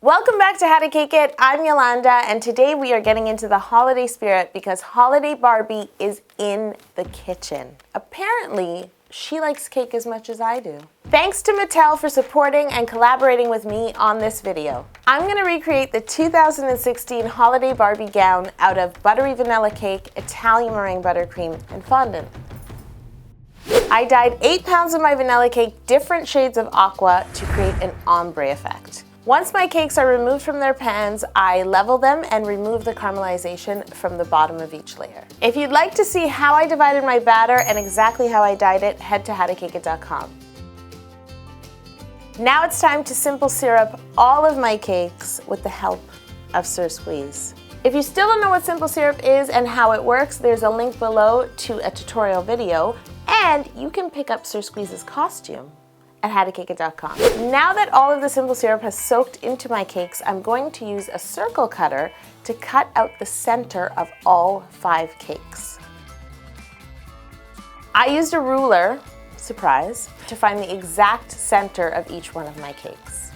Welcome back to How to Cake It. I'm Yolanda, and today we are getting into the holiday spirit because Holiday Barbie is in the kitchen. Apparently, she likes cake as much as I do. Thanks to Mattel for supporting and collaborating with me on this video. I'm going to recreate the 2016 Holiday Barbie gown out of buttery vanilla cake, Italian meringue buttercream, and fondant. I dyed 8 pounds of my vanilla cake different shades of aqua to create an ombre effect. Once my cakes are removed from their pans, I level them and remove the caramelization from the bottom of each layer. If you'd like to see how I divided my batter and exactly how I dyed it, head to howtocakeit.com. Now it's time to simple syrup all of my cakes with the help of Sir Squeeze. If you still don't know what simple syrup is and how it works, there's a link below to a tutorial video, and you can pick up Sir Squeeze's costume at howtocakeit.com. Now that all of the simple syrup has soaked into my cakes, I'm going to use a circle cutter to cut out the center of all 5 cakes. I used a ruler, surprise, to find the exact center of each one of my cakes.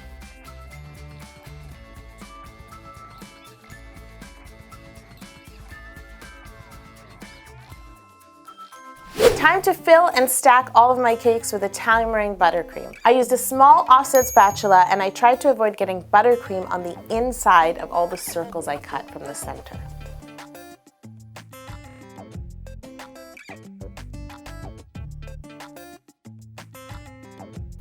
Time to fill and stack all of my cakes with Italian meringue buttercream. I used a small offset spatula and I tried to avoid getting buttercream on the inside of all the circles I cut from the center.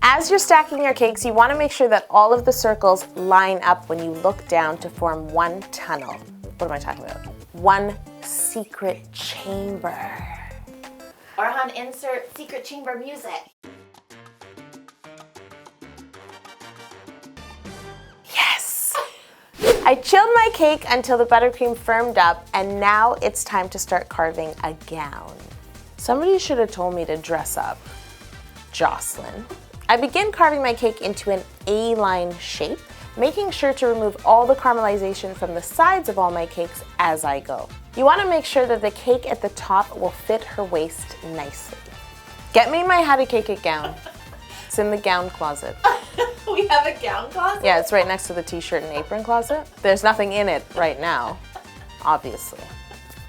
As you're stacking your cakes, you want to make sure that all of the circles line up when you look down to form one tunnel. What am I talking about? One secret chamber. Orhan, insert secret chamber music. Yes! I chilled my cake until the buttercream firmed up, and now it's time to start carving a gown. Somebody should have told me to dress up. Jocelyn. I begin carving my cake into an A-line shape, making sure to remove all the caramelization from the sides of all my cakes as I go. You want to make sure that the cake at the top will fit her waist nicely. Get me my How to Cake It gown. It's in the gown closet. We have a gown closet? Yeah, it's right next to the t-shirt and apron closet. There's nothing in it right now, obviously.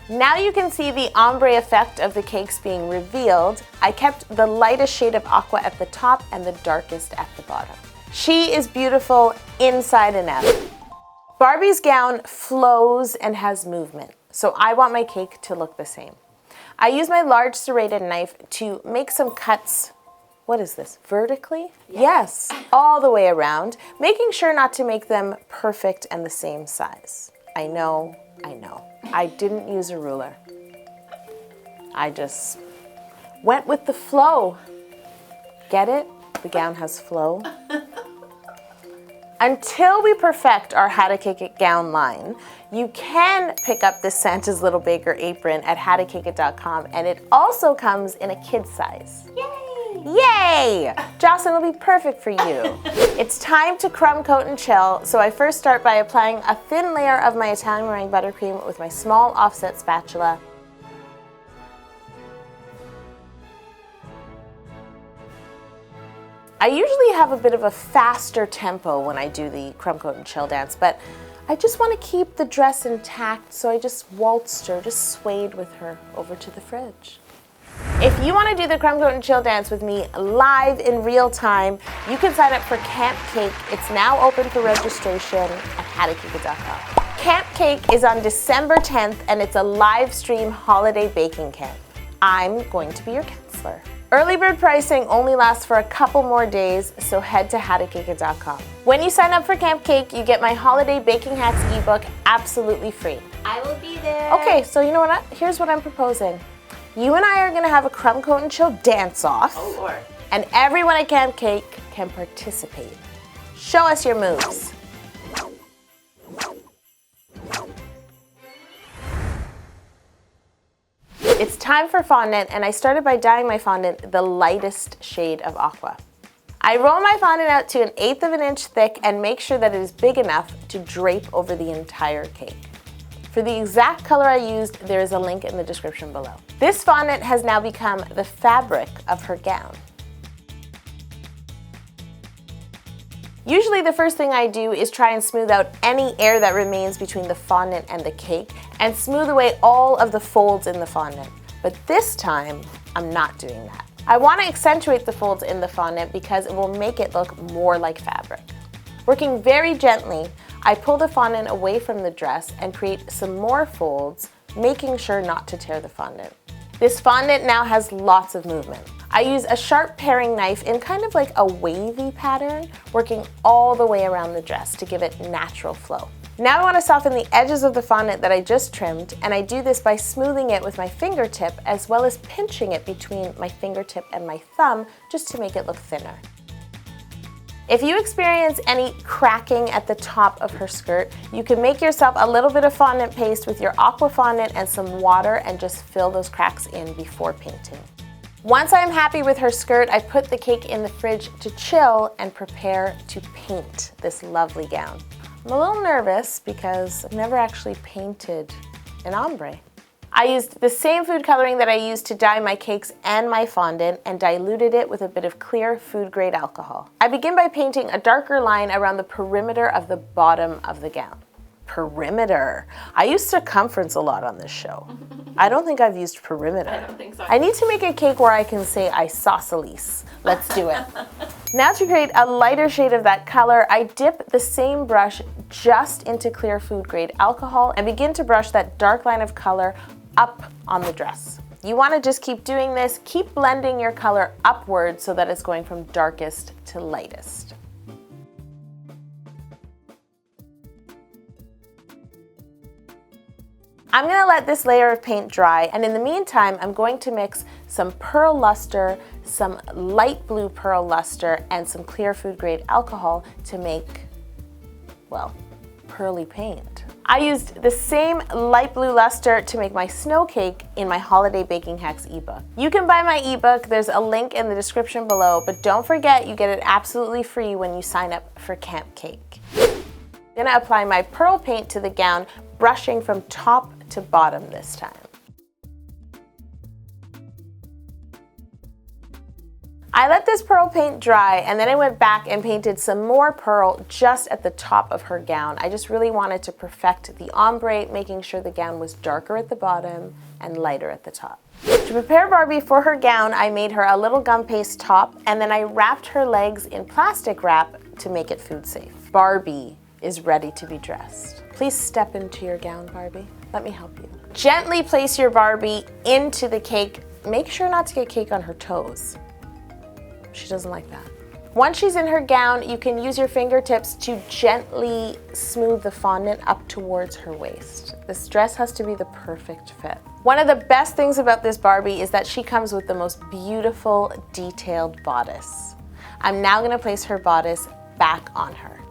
Now you can see the ombre effect of the cakes being revealed. I kept the lightest shade of aqua at the top and the darkest at the bottom. She is beautiful inside and out. Barbie's gown flows and has movement, so I want my cake to look the same. I use my large serrated knife to make some cuts. What is this, vertically? Yes, all the way around, making sure not to make them perfect and the same size. I know. I didn't use a ruler. I just went with the flow. Get it? The gown has flow. Until we perfect our How to Cake It gown line, you can pick up this Santa's Little Baker apron at howtocakeit.com, and it also comes in a kid size. Yay! Yay! Jocelyn will be perfect for you. It's time to crumb coat and chill, so I first start by applying a thin layer of my Italian meringue buttercream with my small offset spatula. I usually have a bit of a faster tempo when I do the crumb coat and chill dance, but I just want to keep the dress intact, so I just waltzed her, just swayed with her over to the fridge. If you want to do the crumb coat and chill dance with me live in real time, you can sign up for Camp Cake. It's now open for registration at howtocakeit.com. Camp Cake is on December 10th, and it's a live stream holiday baking camp. I'm going to be your counselor. Early bird pricing only lasts for a couple more days, so head to howtocakeit.com. When you sign up for Camp Cake, you get my holiday baking hacks ebook absolutely free. I will be there. Okay, so you know what? Here's what I'm proposing. You and I are gonna have a crumb coat and chill dance off. Oh Lord. And everyone at Camp Cake can participate. Show us your moves. It's time for fondant, and I started by dyeing my fondant the lightest shade of aqua. I roll my fondant out to 1/8 of an inch thick and make sure that it is big enough to drape over the entire cake. For the exact color I used, there is a link in the description below. This fondant has now become the fabric of her gown. Usually the first thing I do is try and smooth out any air that remains between the fondant and the cake and smooth away all of the folds in the fondant. But this time, I'm not doing that. I want to accentuate the folds in the fondant because it will make it look more like fabric. Working very gently, I pull the fondant away from the dress and create some more folds, making sure not to tear the fondant. This fondant now has lots of movement. I use a sharp paring knife in kind of like a wavy pattern, working all the way around the dress to give it natural flow. Now I want to soften the edges of the fondant that I just trimmed, and I do this by smoothing it with my fingertip as well as pinching it between my fingertip and my thumb just to make it look thinner. If you experience any cracking at the top of her skirt, you can make yourself a little bit of fondant paste with your aqua fondant and some water and just fill those cracks in before painting. Once I'm happy with her skirt, I put the cake in the fridge to chill and prepare to paint this lovely gown. I'm a little nervous because I've never actually painted an ombre. I used the same food coloring that I used to dye my cakes and my fondant and diluted it with a bit of clear food grade alcohol. I begin by painting a darker line around the perimeter of the bottom of the gown. Perimeter. I use circumference a lot on this show. I don't think I've used perimeter. I don't think so. I need to make a cake where I can say isosceles. Let's do it. Now to create a lighter shade of that color, I dip the same brush just into clear food grade alcohol and begin to brush that dark line of color up on the dress. You want to just keep doing this, keep blending your color upward so that it's going from darkest to lightest. I'm going to let this layer of paint dry, and in the meantime, I'm going to mix some pearl luster, some light blue pearl luster, and some clear food grade alcohol to make, well, pearly paint. I used the same light blue luster to make my snow cake in my Holiday Baking Hacks ebook. You can buy my ebook, there's a link in the description below, but don't forget you get it absolutely free when you sign up for Camp Cake. I'm gonna apply my pearl paint to the gown, brushing from top to bottom this time. I let this pearl paint dry and then I went back and painted some more pearl just at the top of her gown. I just really wanted to perfect the ombre, making sure the gown was darker at the bottom and lighter at the top. To prepare Barbie for her gown, I made her a little gum paste top and then I wrapped her legs in plastic wrap to make it food safe. Barbie is ready to be dressed. Please step into your gown, Barbie. Let me help you. Gently place your Barbie into the cake. Make sure not to get cake on her toes. She doesn't like that. Once she's in her gown, you can use your fingertips to gently smooth the fondant up towards her waist. This dress has to be the perfect fit. One of the best things about this Barbie is that she comes with the most beautiful, detailed bodice. I'm now gonna place her bodice back on her.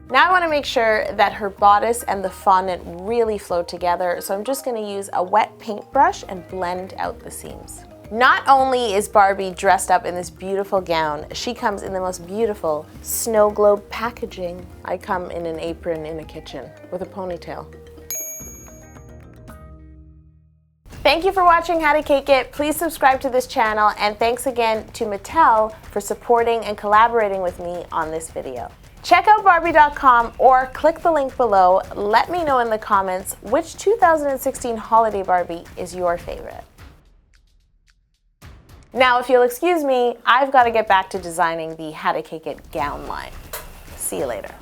Now I want to make sure that her bodice and the fondant really flow together, so I'm just going to use a wet paintbrush and blend out the seams. Not only is Barbie dressed up in this beautiful gown, she comes in the most beautiful snow globe packaging. I come in an apron in a kitchen with a ponytail. Thank you for watching How to Cake It. Please subscribe to this channel, and thanks again to Mattel for supporting and collaborating with me on this video. Check out Barbie.com or click the link below. Let me know in the comments which 2016 holiday Barbie is your favorite. Now, if you'll excuse me, I've got to get back to designing the How to Cake It gown line. See you later.